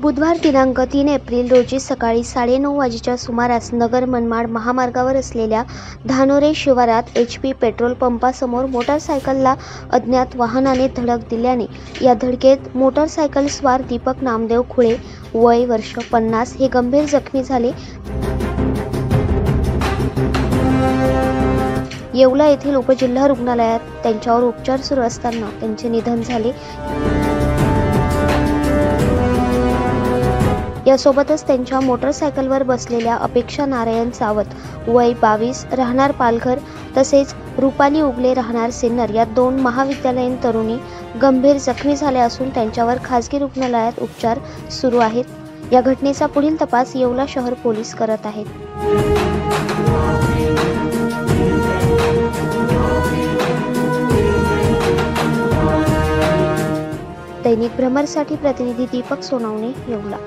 बुधवार दिनांक 3 एप्रिल रोजी सकाळी 9:30 वाजेच्या सुमारास नगर मनमाड महामार्गावर असलेल्या धानोरे शिवारात HP पेट्रोल पंपासमोर मोटारसायकलला अज्ञात वाहनाने धडक दिल्याने या धडकेत मोटारसायकल स्वार दीपक नामदेव खुळे वय वर्ष 50 हे गंभीर जखमी झाले। येवला येथील उपजिल्हा रुग्णालयात त्यांच्यावर उपचार सुरू असताना त्यांचे निधन झाले। यासोबतच त्यांच्या मोटारसायकलवर बसलेल्या अपेक्षा नारायण सावत वय 22 राहणार पालघर तसेच रुपाली उगले राहणार सिन्नर या 2 महाविद्यालयीन तरुणी गंभीर जखमी झाल्या असून त्यांच्यावर खासगी रुग्णालयात उपचार सुरू आहेत। या घटनेचा पुढील तपास येवला शहर पोलीस करत आहेत। दैनिक भ्रमरसाठी प्रतिनिधी दीपक सोनवणे येवला।